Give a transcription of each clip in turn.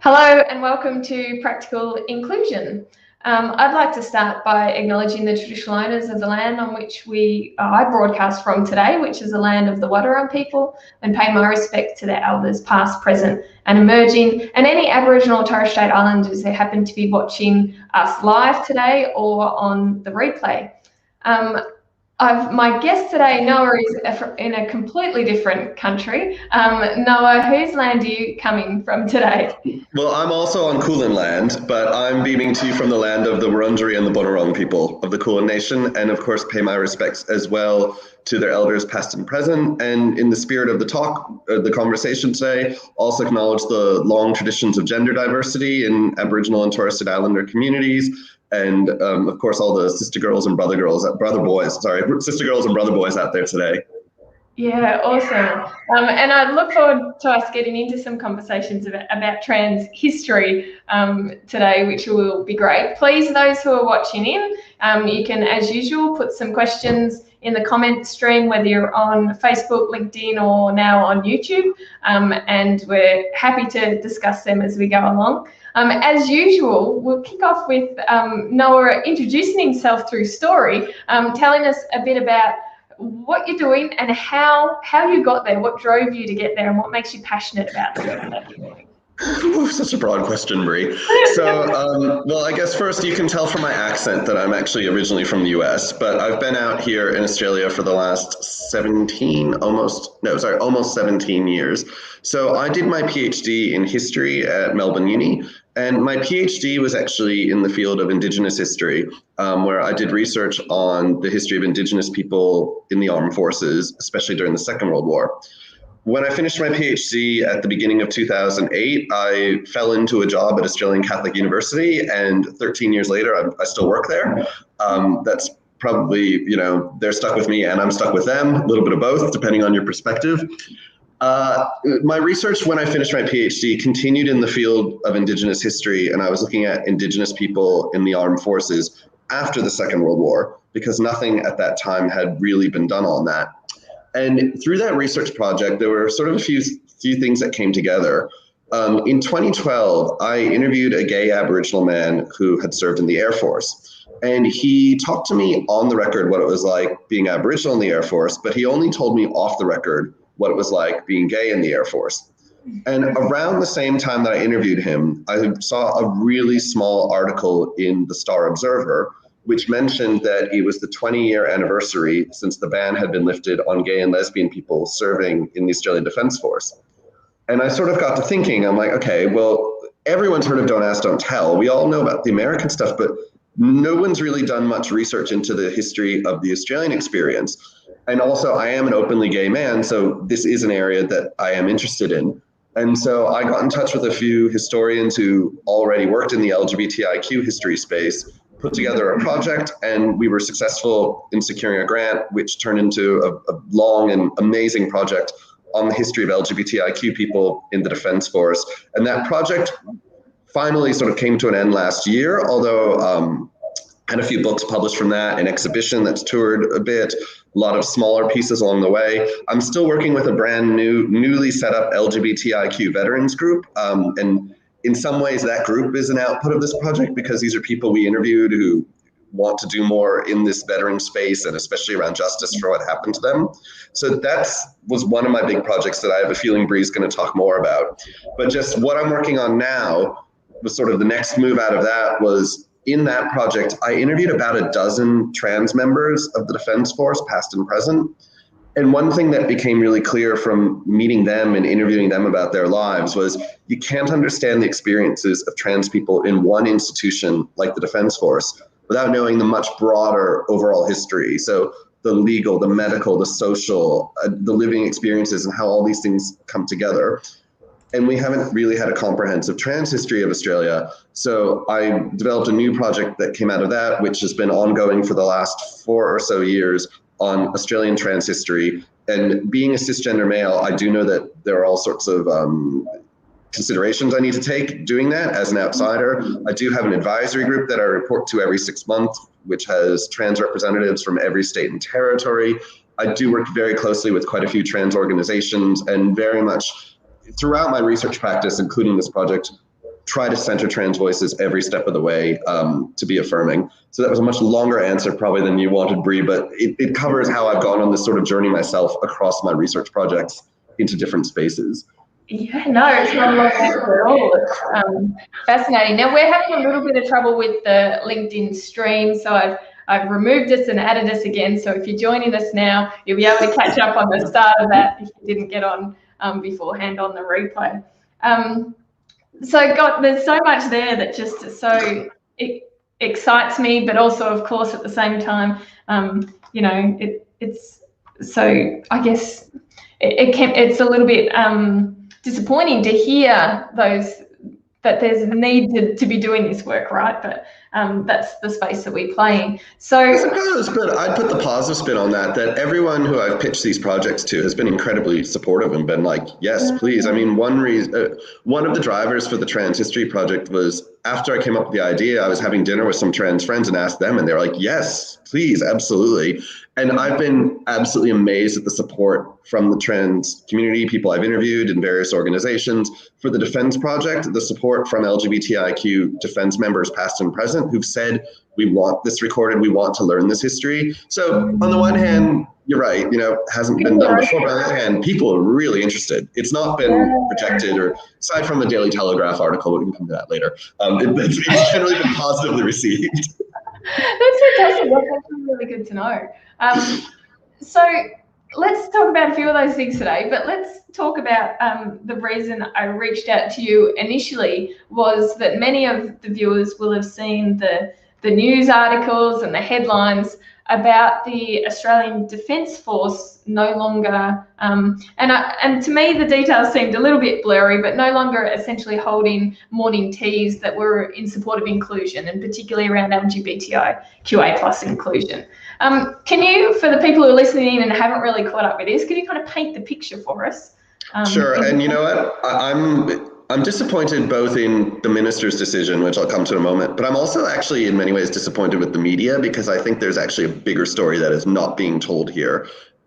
Hello and welcome to Practical Inclusion. I'd like to start by acknowledging the traditional owners of the land on which I broadcast from today, which is the land of the Wadawurrung people, and pay my respect to their elders past, present and emerging, and any Aboriginal or Torres Strait Islanders who happen to be watching us live today or on the replay. My guest today, Noah, is in a completely different country. Noah, whose land are you coming from today? Well, I'm also on Kulin land, but I'm beaming to you from the land of the Wurundjeri and the Bunurong people of the Kulin Nation, and of course pay my respects as well to their elders past and present. And in the spirit of the conversation today, also acknowledge the long traditions of gender diversity in Aboriginal and Torres Strait Islander communities. And of course, all the sister girls and sister girls and brother boys out there today. Yeah, awesome. And I look forward to us getting into some conversations about trans history today, which will be great. Please, those who are watching in, you can, as usual, put some questions in the comment stream, whether you're on Facebook, LinkedIn, or now on YouTube. And we're happy to discuss them as we go along. As usual, we'll kick off with Noah introducing himself through story, telling us a bit about what you're doing and how you got there, what drove you to get there, and what makes you passionate about the work that you're doing. Ooh, such a broad question, Bree. So, well, I guess first you can tell from my accent that I'm actually originally from the US, but I've been out here in Australia for the last almost 17 years. So I did my PhD in history at Melbourne Uni, and my PhD was actually in the field of Indigenous history, where I did research on the history of Indigenous people in the armed forces, especially during the Second World War. When I finished my PhD at the beginning of 2008, I fell into a job at Australian Catholic University, and 13 years later, I still work there. That's probably, they're stuck with me and I'm stuck with them, a little bit of both, depending on your perspective. My research when I finished my PhD continued in the field of Indigenous history, and I was looking at Indigenous people in the armed forces after the Second World War, because nothing at that time had really been done on that. And through that research project, there were sort of a few things that came together. In 2012, I interviewed a gay Aboriginal man who had served in the Air Force. And he talked to me on the record what it was like being Aboriginal in the Air Force, but he only told me off the record what it was like being gay in the Air Force. And around the same time that I interviewed him, I saw a really small article in the Star Observer, which mentioned that it was the 20-year anniversary since the ban had been lifted on gay and lesbian people serving in the Australian Defence Force. And I sort of got to thinking, I'm like, okay, well, everyone's heard of Don't Ask, Don't Tell. We all know about the American stuff, but no one's really done much research into the history of the Australian experience. And also, I am an openly gay man, so this is an area that I am interested in. And so I got in touch with a few historians who already worked in the LGBTIQ history space, put together a project, and we were successful in securing a grant, which turned into a long and amazing project on the history of LGBTIQ people in the Defence Force. And that project finally sort of came to an end last year, although had a few books published from that, an exhibition that's toured a bit, a lot of smaller pieces along the way. I'm still working with a brand newly set up LGBTIQ veterans group, and in some ways, that group is an output of this project because these are people we interviewed who want to do more in this veteran space and especially around justice for what happened to them. So that was one of my big projects that I have a feeling Bree's going to talk more about. But just what I'm working on now was sort of the next move out of that was in that project, I interviewed about a dozen trans members of the Defence Force, past and present. And one thing that became really clear from meeting them and interviewing them about their lives was you can't understand the experiences of trans people in one institution like the Defence Force without knowing the much broader overall history. So the legal, the medical, the social, the living experiences and how all these things come together. And we haven't really had a comprehensive trans history of Australia. So I developed a new project that came out of that, which has been ongoing for the last 4 or so years on Australian trans history. And being a cisgender male, I do know that there are all sorts of considerations I need to take doing that as an outsider. I do have an advisory group that I report to every 6 months, which has trans representatives from every state and territory. I do work very closely with quite a few trans organizations, and very much throughout my research practice, including this project, try to center trans voices every step of the way to be affirming. So that was a much longer answer probably than you wanted, Bree, but it covers how I've gone on this sort of journey myself across my research projects into different spaces. Yeah, no, it's not a long answer at all. It's fascinating. Now, we're having a little bit of trouble with the LinkedIn stream, so I've removed us and added us again. So if you're joining us now, you'll be able to catch up on the start of that if you didn't get on beforehand on the replay. There's so much there that just it excites me, but also, of course, at the same time, it's so, I guess it's a little bit disappointing to hear that there's a need to be doing this work, right? But that's the space that we play in. So I suppose, but I'd put the positive spin on that everyone who I've pitched these projects to has been incredibly supportive and been like, yes, please. I mean, one of the drivers for the Trans History Project was after I came up with the idea, I was having dinner with some trans friends and asked them, and they're like, yes, please, absolutely. And I've been absolutely amazed at the support from the trans community, people I've interviewed in various organizations. For the Defense Project, the support from LGBTIQ defense members, past and present, who've said, we want this recorded, we want to learn this history. So on the one hand, you're right, hasn't been done before, but on the other hand, people are really interested. It's not been projected, or aside from the Daily Telegraph article, we can come to that later, it's generally been positively received. That's fantastic. That's actually really good to know. So let's talk about a few of those things today, but let's talk about the reason I reached out to you initially was that many of the viewers will have seen the news articles and the headlines about the Australian Defence Force no longer, and to me the details seemed a little bit blurry, but no longer essentially holding morning teas that were in support of inclusion, and particularly around LGBTIQA plus inclusion. Can you, for the people who are listening in and haven't really caught up with this, can you kind of paint the picture for us? Sure, and you know what, I'm disappointed both in the minister's decision, which I'll come to in a moment, but I'm also actually in many ways disappointed with the media, because I think there's actually a bigger story that is not being told here,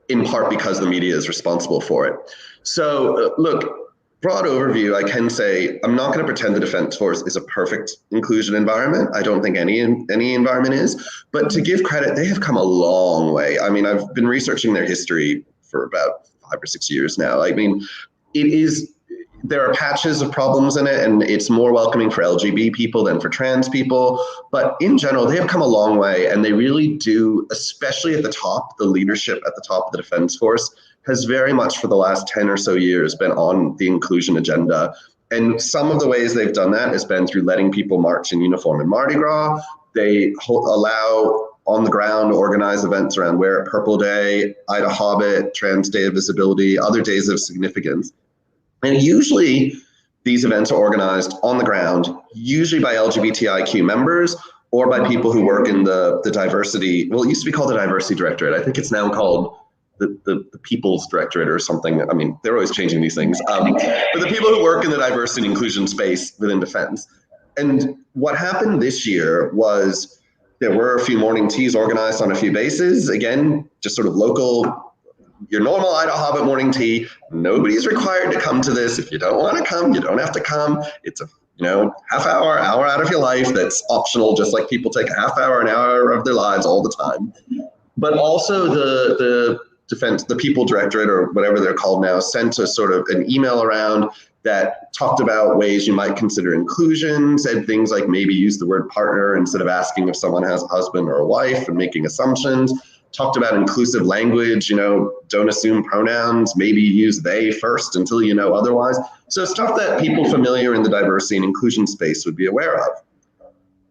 in part because the media is responsible for it. So look, broad overview, I can say, I'm not going to pretend the Defence Force is a perfect inclusion environment. I don't think any environment is, but to give credit, they have come a long way. I mean, I've been researching their history for about 5 or 6 years now. I mean, there are patches of problems in it, and it's more welcoming for LGBT people than for trans people. But in general, they have come a long way, and they really do, especially at the top, the leadership at the top of the Defence Force has very much for the last 10 or so years been on the inclusion agenda. And some of the ways they've done that has been through letting people march in uniform in Mardi Gras. They allow on the ground organize events around Wear It Purple Day, Ida Hobbit, Trans Day of Visibility, other days of significance. And usually these events are organized on the ground, usually by LGBTIQ members or by people who work in the diversity, well, it used to be called the Diversity Directorate. I think it's now called the People's Directorate or something. I mean, they're always changing these things. But the people who work in the diversity and inclusion space within defense. And what happened this year was there were a few morning teas organized on a few bases. Again, just sort of local, your normal Ida Hobbit morning tea. Nobody's required to come to this. If you don't want to come, you don't have to come. It's a half hour out of your life that's optional, just like people take a half hour, an hour of their lives all the time. But also the People Directorate, or whatever they're called now, sent a sort of an email around that talked about ways you might consider inclusion, said things like maybe use the word partner instead of asking if someone has a husband or a wife and making assumptions. Talked about inclusive language, don't assume pronouns, maybe use they first until you know otherwise. So stuff that people familiar in the diversity and inclusion space would be aware of.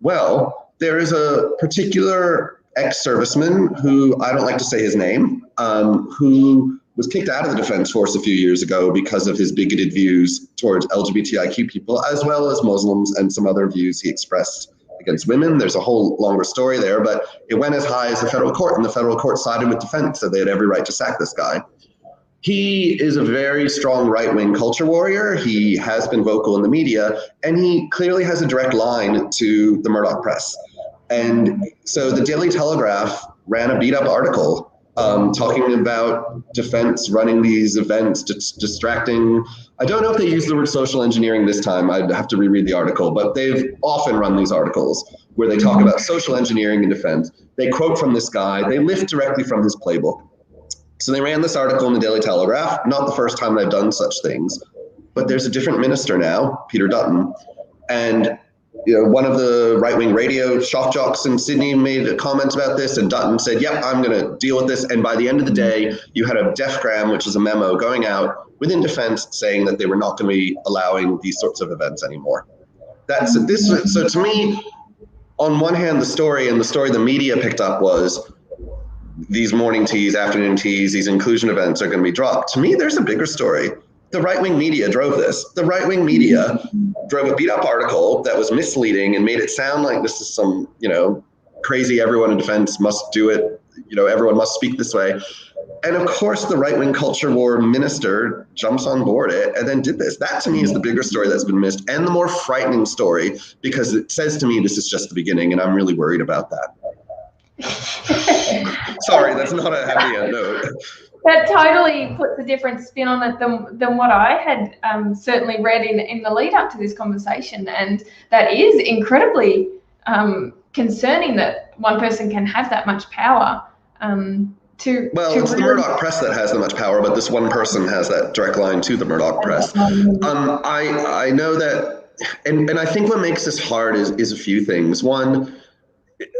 Well, there is a particular ex-serviceman who, I don't like to say his name, who was kicked out of the Defense Force a few years ago because of his bigoted views towards LGBTIQ people, as well as Muslims and some other views he expressed against women. There's a whole longer story there, but it went as high as the federal court, and the federal court sided with defense, said they had every right to sack this guy. He is a very strong right-wing culture warrior. He has been vocal in the media, and he clearly has a direct line to the Murdoch press. And so the Daily Telegraph ran a beat-up article talking about defense running these events, distracting. I don't know if they use the word social engineering this time. I'd have to reread the article, but they've often run these articles where they talk about social engineering in defense. They quote from this guy. They lift directly from his playbook. So they ran this article in the Daily Telegraph. Not the first time they've done such things, but there's a different minister now, Peter Dutton, and one of the right-wing radio shock jocks in Sydney made a comment about this, and Dutton said, yep, I'm going to deal with this. And by the end of the day, you had a DEFgram, which is a memo going out within defense saying that they were not going to be allowing these sorts of events anymore. So to me, on one hand, the story the media picked up was these morning teas, afternoon teas, these inclusion events are going to be dropped. To me, there's a bigger story. The right-wing media drove this. The right-wing media drove a beat-up article that was misleading and made it sound like this is some, crazy everyone in defense must do it, everyone must speak this way. And of course, the right-wing culture war minister jumps on board it and then did this. That to me is the bigger story that's been missed and the more frightening story, because it says to me this is just the beginning, and I'm really worried about that. Sorry, that's not a happy end note. That totally puts a different spin on it than what I had certainly read in the lead up to this conversation. And that is incredibly concerning that one person can have that much power. It's the Murdoch press that has that much power, but this one person has that direct line to the Murdoch press. I know that, and I think what makes this hard is a few things. One,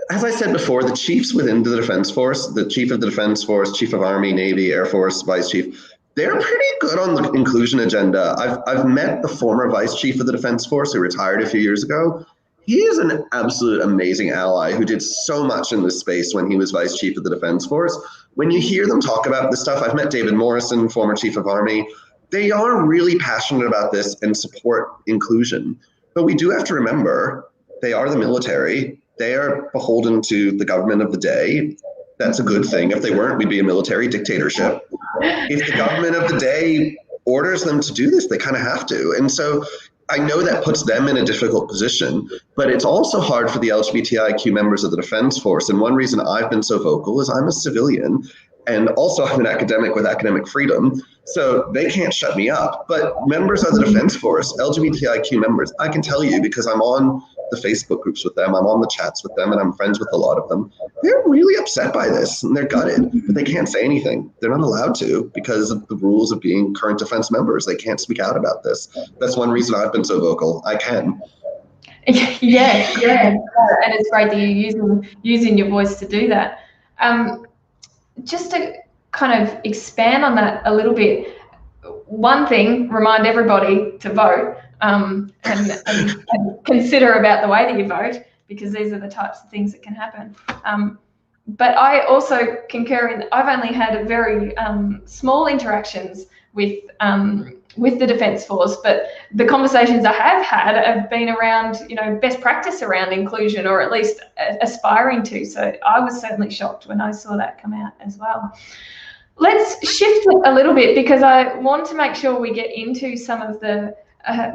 as I said before, the chiefs within the Defense Force, the chief of the Defense Force, chief of Army, Navy, Air Force, vice chief, they're pretty good on the inclusion agenda. I've met the former vice chief of the Defense Force who retired a few years ago. He is an absolute amazing ally who did so much in this space when he was vice chief of the Defense Force. When you hear them talk about this stuff, I've met David Morrison, former chief of Army. They are really passionate about this and support inclusion. But we do have to remember, they are the military. They are beholden to the government of the day. That's a good thing. If they weren't, we'd be a military dictatorship. If the government of the day orders them to do this, they kind of have to. And so I know that puts them in a difficult position, but it's also hard for the LGBTIQ members of the Defense Force. And one reason I've been so vocal is I'm a civilian, and also I'm an academic with academic freedom, so they can't shut me up. But members of the Defense Force, LGBTIQ members, I can tell you, because I'm on the Facebook groups with them, I'm on the chats with them, and I'm friends with a lot of them. They're really upset by this, and they're gutted, but they can't say anything. They're not allowed to because of the rules of being current defense members. They can't speak out about this. That's one reason I've been so vocal. I can. Yeah, and it's great that you're using your voice to do that. Just to kind of expand on that a little bit, one thing, remind everybody to vote and consider about the way that you vote, because these are the types of things that can happen. But I also concur in, I've only had very small interactions with the Defence Force, but the conversations I have had have been around, best practice around inclusion, or at least aspiring to. So I was certainly shocked when I saw that come out as well. Let's shift a little bit, because I want to make sure we get into some of the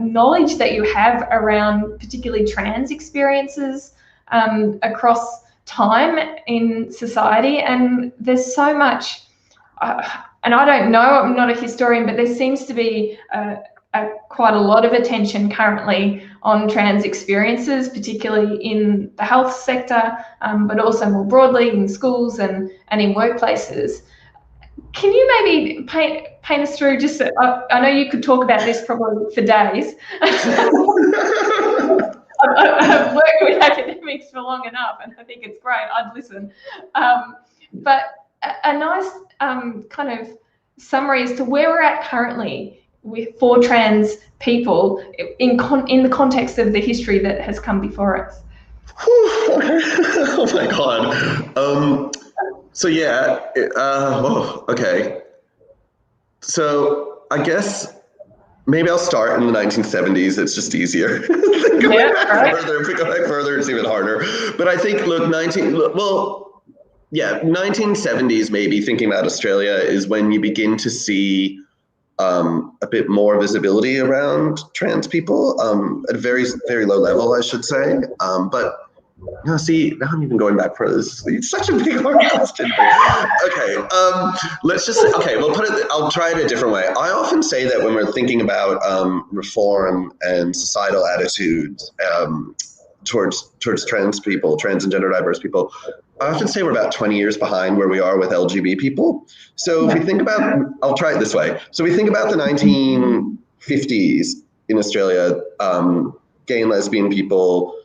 knowledge that you have around particularly trans experiences across time in society. And there's so much, and I don't know, I'm not a historian, but there seems to be quite a lot of attention currently on trans experiences, particularly in the health sector, but also more broadly in schools and in workplaces. Can you maybe paint us through, just, I know you could talk about this probably for days. I've worked with academics for long enough, and I think it's great, I'd listen. But a nice kind of summary as to where we're at currently for trans people in the context of the history that has come before us. Oh my God. So yeah, okay. So I guess maybe I'll start in the 1970s. It's just easier. Going back further, it's even harder. But I think, 1970s maybe, thinking about Australia, is when you begin to see a bit more visibility around trans people at a very, very low level, I should say. But No, see, now I'm even going back further. It's such a big hard question. Okay, we'll put it, I'll try it a different way. I often say that when we're thinking about reform and societal attitudes towards trans people, trans and gender diverse people, I often say we're about 20 years behind where we are with LGBT people. So if we think about, I'll try it this way. So we think about the 1950s in Australia, gay and lesbian people,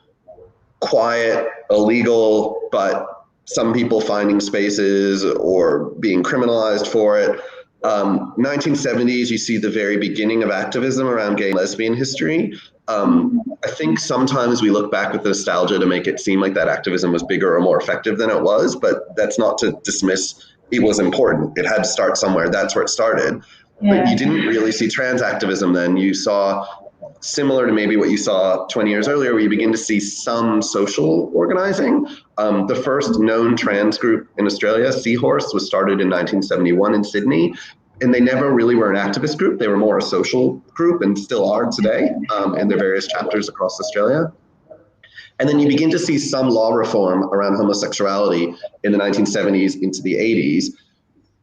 quiet, illegal, but some people finding spaces or being criminalized for it. 1970s, you see the very beginning of activism around gay and lesbian history. I think sometimes we look back with nostalgia to make it seem like that activism was bigger or more effective than it was, but that's not to dismiss it was important. It had to start somewhere. That's where it started. Yeah. But you didn't really see trans activism then. You saw, similar to maybe what you saw 20 years earlier, where you begin to see some social organizing. The first known trans group in Australia, Seahorse, was started in 1971 in Sydney. And they never really were an activist group. They were more a social group and still are today in their various chapters across Australia. And then you begin to see some law reform around homosexuality in the 1970s into the 80s.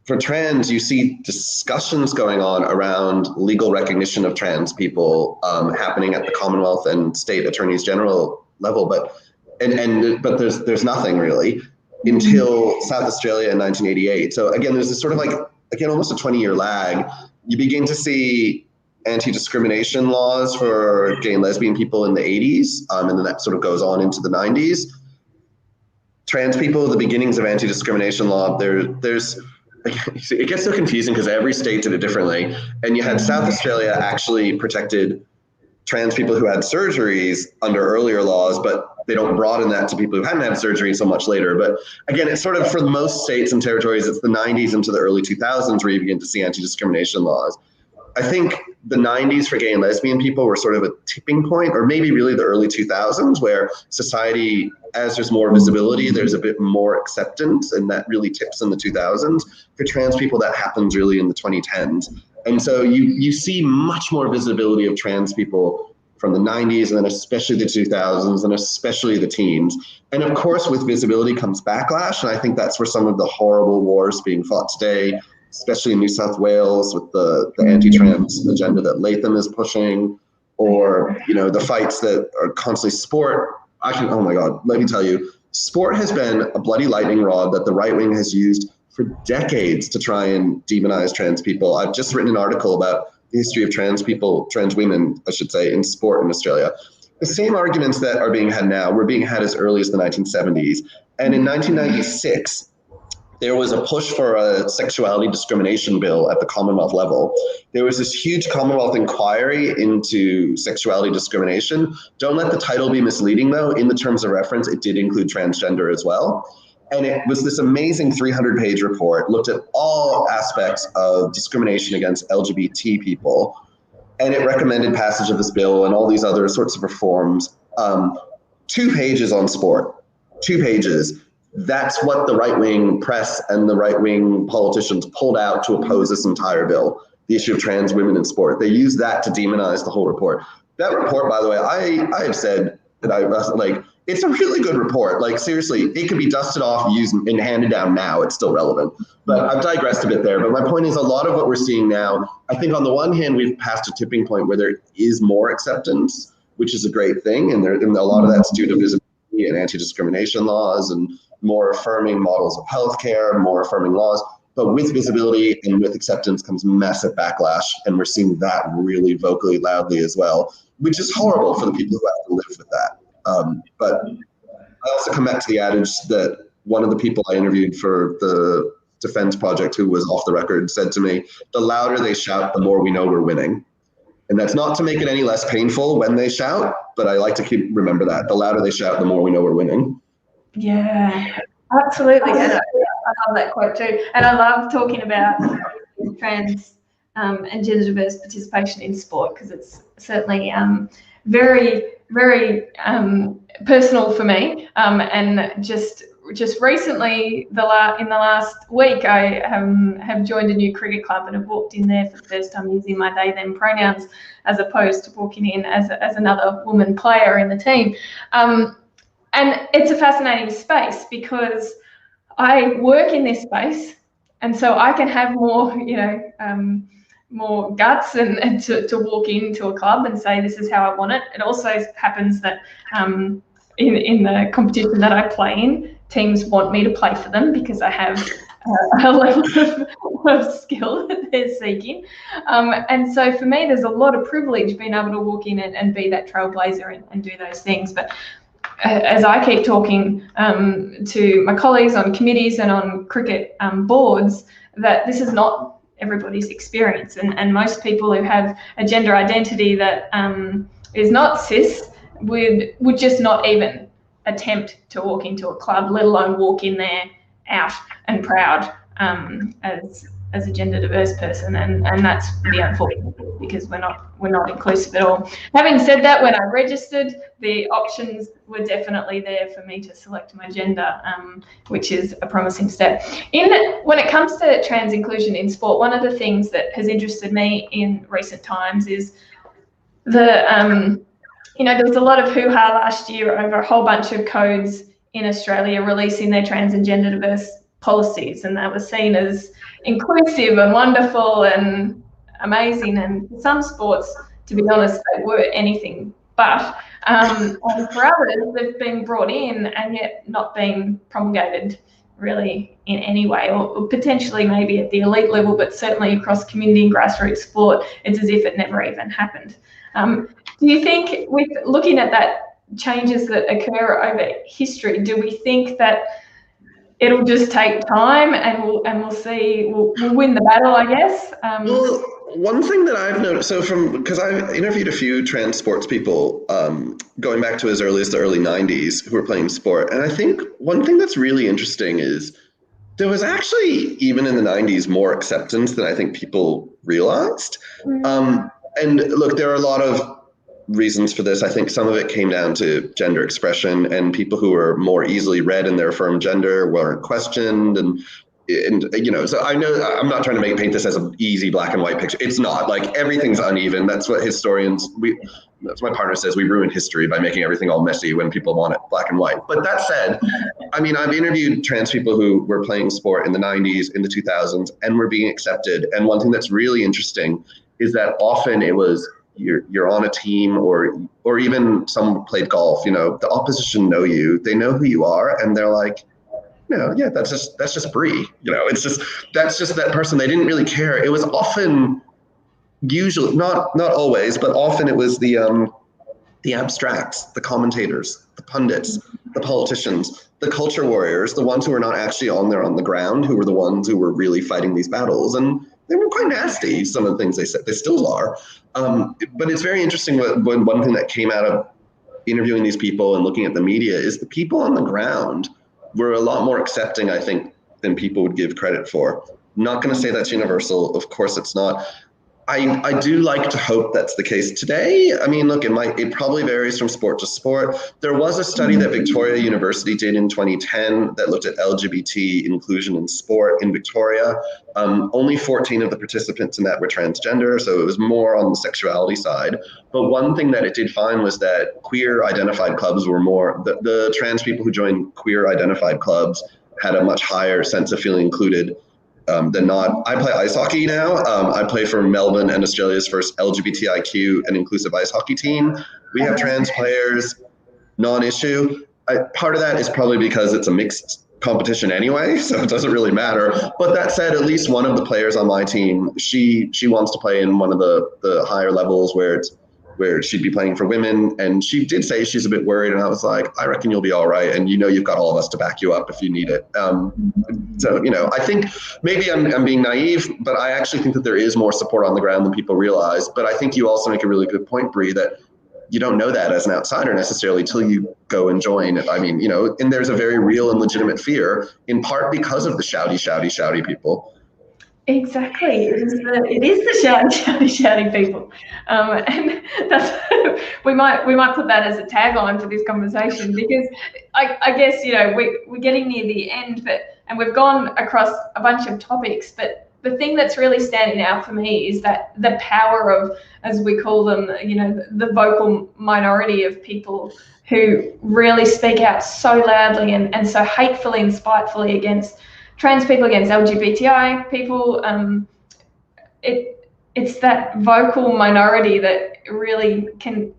For trans, you see discussions going on around legal recognition of trans people happening at the Commonwealth and state attorneys general level, but there's nothing really until South Australia in 1988. So again, there's this sort of like, again, almost a 20-year lag. You begin to see anti-discrimination laws for gay and lesbian people in the 80s, and then that sort of goes on into the 90s. Trans people, the beginnings of anti-discrimination law, there's it gets so confusing because every state did it differently. And you had South Australia actually protected trans people who had surgeries under earlier laws, but they don't broaden that to people who hadn't had surgery so much later. But again, it's sort of, for most states and territories, it's the 90s into the early 2000s where you begin to see anti-discrimination laws. I think the 90s for gay and lesbian people were sort of a tipping point, or maybe really the early 2000s, where society, as there's more visibility, there's a bit more acceptance, and that really tips in the 2000s. For trans people, that happens really in the 2010s. And so you see much more visibility of trans people from the 90s, and then especially the 2000s, and especially the teens. And of course, with visibility comes backlash, and I think that's where some of the horrible wars being fought today, especially in New South Wales with the anti-trans agenda that Latham is pushing, or the fights that are constantly sport. Oh my God, let me tell you, sport has been a bloody lightning rod that the right wing has used for decades to try and demonize trans people. I've just written an article about the history of trans people, trans women, I should say, in sport in Australia. The same arguments that are being had now were being had as early as the 1970s. And in 1996, there was a push for a sexuality discrimination bill at the Commonwealth level. There was this huge Commonwealth inquiry into sexuality discrimination. Don't let the title be misleading, though. In the terms of reference, it did include transgender as well. And it was this amazing 300-page report, looked at all aspects of discrimination against LGBT people, and it recommended passage of this bill and all these other sorts of reforms. 2 pages on sport, 2 pages. That's what the right-wing press and the right-wing politicians pulled out to oppose this entire bill, the issue of trans women in sport. They used that to demonize the whole report. That report, by the way, I have said that it's a really good report. Like, seriously, it could be dusted off, used, and handed down now. It's still relevant. But I've digressed a bit there. But my point is, a lot of what we're seeing now, I think on the one hand, we've passed a tipping point where there is more acceptance, which is a great thing. And a lot of that's due to visibility and anti-discrimination laws and more affirming models of healthcare, more affirming laws. But with visibility and with acceptance comes massive backlash. And we're seeing that really vocally, loudly as well, which is horrible for the people who have to live with that. But I also come back to the adage that one of the people I interviewed for the Defense Project, who was off the record, said to me, the louder they shout, the more we know we're winning. And that's not to make it any less painful when they shout, but I like to remember that. The louder they shout, the more we know we're winning. Yeah, absolutely. And I love that quote too. And I love talking about trans and gender diverse participation in sport, because it's certainly very, very personal for me. And just recently, in the last week, I have joined a new cricket club and have walked in there for the first time using my they them pronouns, as opposed to walking in as another woman player in the team. And it's a fascinating space because I work in this space, and so I can have more, more guts and to walk into a club and say, this is how I want it. It also happens that in the competition that I play in, teams want me to play for them because I have a level of skill that they're seeking. And so for me, there's a lot of privilege being able to walk in and be that trailblazer and do those things. But as I keep talking to my colleagues on committees and on cricket boards, that this is not everybody's experience. And most people who have a gender identity that is not cis would just not even attempt to walk into a club, let alone walk in there out and proud as a gender diverse person, and that's the unfortunate bit, because we're not inclusive at all. Having said that, when I registered, the options were definitely there for me to select my gender, which is a promising step. When it comes to trans inclusion in sport, one of the things that has interested me in recent times is there was a lot of hoo-ha last year over a whole bunch of codes in Australia releasing their trans and gender diverse policies, and that was seen as inclusive and wonderful and amazing. And for some sports, to be honest, they were anything but. And for others, they've been brought in and yet not being promulgated really in any way, or potentially maybe at the elite level, but certainly across community and grassroots sport, it's as if it never even happened. Do you think, with looking at that changes that occur over history, do we think that it'll just take time and we'll see, we'll win the battle, I guess? Well, one thing that I've noticed, because I've interviewed a few trans sports people going back to as early as the early 90s who were playing sport. And I think one thing that's really interesting is there was actually, even in the 90s, more acceptance than I think people realized. And look, there are a lot of reasons for this. I think some of it came down to gender expression, and people who were more easily read in their affirmed gender weren't questioned. And so I know I'm not trying to paint this as an easy black and white picture. It's not. Like, everything's uneven. That's what historians, that's what my partner says, we ruin history by making everything all messy when people want it black and white. But that said, I mean, I've interviewed trans people who were playing sport in the 90s, in the 2000s, and were being accepted. And one thing that's really interesting is that often it was, you're on a team, or even someone played golf, the opposition know you, they know who you are, and they're like, yeah, that's just Bree, that's just that person. They didn't really care. It was often, usually, not always, but often it was the abstracts, the commentators, the pundits, the politicians, the culture warriors, the ones who were not actually on the ground, who were the ones who were really fighting these battles. And they were quite nasty, some of the things they said. They still are. But it's very interesting when one thing that came out of interviewing these people and looking at the media is the people on the ground were a lot more accepting, I think, than people would give credit for. Not going to say that's universal. Of course it's not. I do like to hope that's the case today. I mean, look, it probably varies from sport to sport. There was a study that Victoria University did in 2010 that looked at LGBT inclusion in sport in Victoria. Only 14 of the participants in that were transgender, so it was more on the sexuality side. But one thing that it did find was that queer identified clubs were more, the trans people who joined queer identified clubs had a much higher sense of feeling included than not. I play ice hockey now. I play for Melbourne and Australia's first LGBTIQ and inclusive ice hockey team. We have trans players, non-issue. Part of that is probably because it's a mixed competition anyway, so it doesn't really matter. But that said, at least one of the players on my team, she wants to play in one of the higher levels where she'd be playing for women. And she did say she's a bit worried. And I was like, I reckon you'll be all right. And you've got all of us to back you up if you need it. So, I think maybe I'm being naive, but I actually think that there is more support on the ground than people realize. But I think you also make a really good point, Bree, that you don't know that as an outsider necessarily till you go and join. I mean, and there's a very real and legitimate fear, in part because of the shouty people. Exactly. It is the shouting people, and that's we might put that as a tagline for this conversation, because I guess we're getting near the end, and we've gone across a bunch of topics, but the thing that's really standing out for me is that the power of, as we call them, the vocal minority of people who really speak out so loudly and so hatefully and spitefully against trans people, against LGBTI people. It's that vocal minority that really can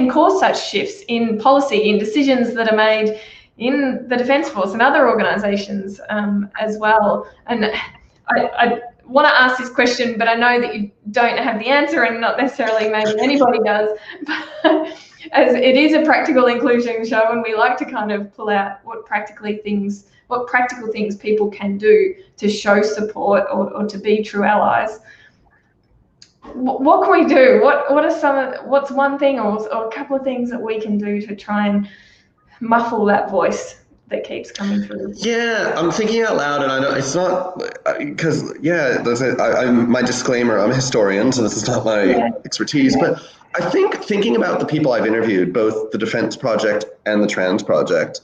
cause such shifts in policy, in decisions that are made in the Defence Force and other organisations as well. And I want to ask this question, but I know that you don't have the answer, and not necessarily maybe anybody does. But as it is a practical inclusion show, and we like to kind of pull out what practical things people can do to show support or to be true allies. What can we do? What's one thing or a couple of things that we can do to try and muffle that voice that keeps coming through? Yeah, I'm thinking out loud, and I know it's not because my disclaimer, I'm a historian, so this is not my expertise, but I think thinking about the people I've interviewed, both the Defence Project and the Trans Project,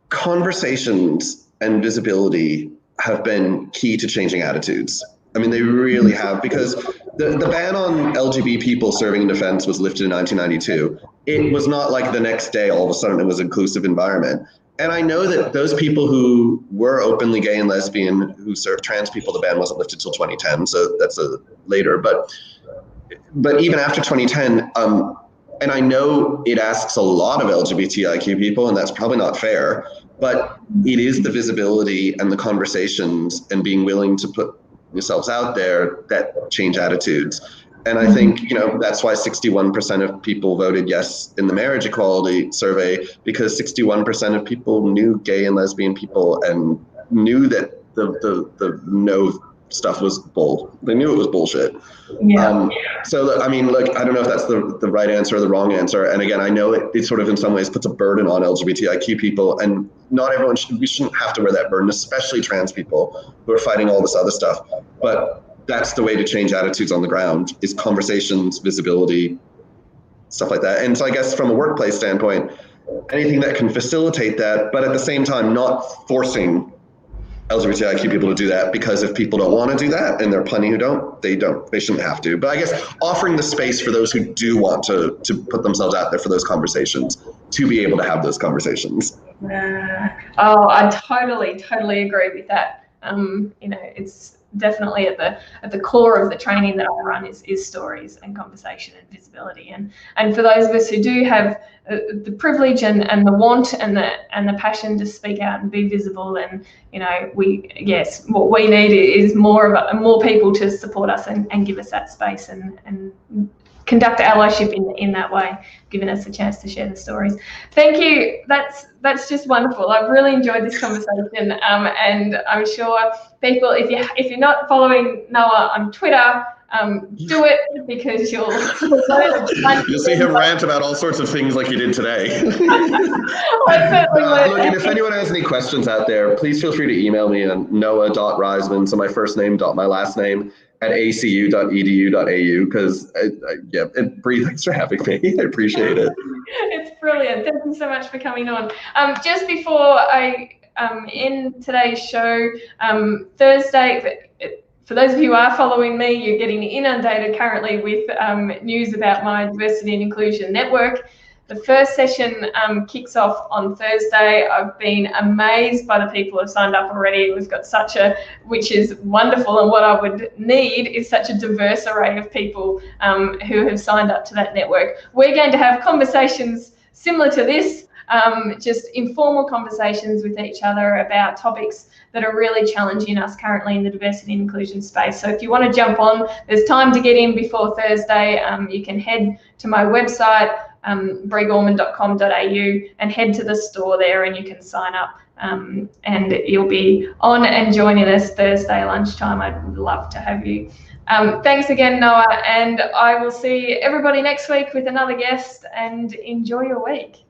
conversations and visibility have been key to changing attitudes. I mean, they really have, because the ban on LGBT people serving in defense was lifted in 1992. It was not like the next day, all of a sudden, it was an inclusive environment. And I know that those people who were openly gay and lesbian, who served trans people, the ban wasn't lifted till 2010, so that's later. But even after 2010, and I know it asks a lot of LGBTIQ people, and that's probably not fair, but it is the visibility and the conversations and being willing to put yourselves out there that change attitudes. And I think, that's why 61% of people voted yes in the marriage equality survey, because 61% of people knew gay and lesbian people and knew that the no stuff was bull. They knew it was bullshit. Yeah. So, I mean, look, I don't know if that's the right answer or the wrong answer. And again, I know it sort of in some ways puts a burden on LGBTIQ people, and not everyone we shouldn't have to wear that burden, especially trans people who are fighting all this other stuff. But that's the way to change attitudes on the ground, is conversations, visibility, stuff like that. And so I guess from a workplace standpoint, anything that can facilitate that, but at the same time, not forcing LGBTIQ people to do that, because if people don't want to do that, and there are plenty who don't, they shouldn't have to. But I guess offering the space for those who do want to put themselves out there for those conversations, to be able to have those conversations. I totally agree with that. It's definitely at the core of the training that I run is stories and conversation and visibility, and for those of us who do have the privilege and the want and the passion to speak out and be visible, and what we need is more people to support us and give us that space and conduct allyship in that way, giving us a chance to share the stories. Thank you. That's just wonderful. I've really enjoyed this conversation, and I'm sure people, if you're not following Noah on Twitter, do it, because you'll see him rant about all sorts of things like he did today. Look, and if anyone has any questions out there, please feel free to email me on noah.reisman, so my first name my last name, at acu.edu.au, because Bree, thanks for having me. I appreciate it. It's brilliant. Thank you so much for coming on. Just before I end today's show, Thursday, for those of you who are following me, you're getting inundated currently with news about my diversity and inclusion network. The first session kicks off on Thursday. I've been amazed by the people who have signed up already. We've got which is wonderful, and what I would need is such a diverse array of people who have signed up to that network. We're going to have conversations similar to this, just informal conversations with each other about topics that are really challenging us currently in the diversity and inclusion space. So if you want to jump on, there's time to get in before Thursday. You can head to my website, breegorman.com.au, and head to the store there, and you can sign up, and you'll be on and joining us Thursday lunchtime. I'd love to have you. Thanks again, Noah, and I will see everybody next week with another guest, and enjoy your week.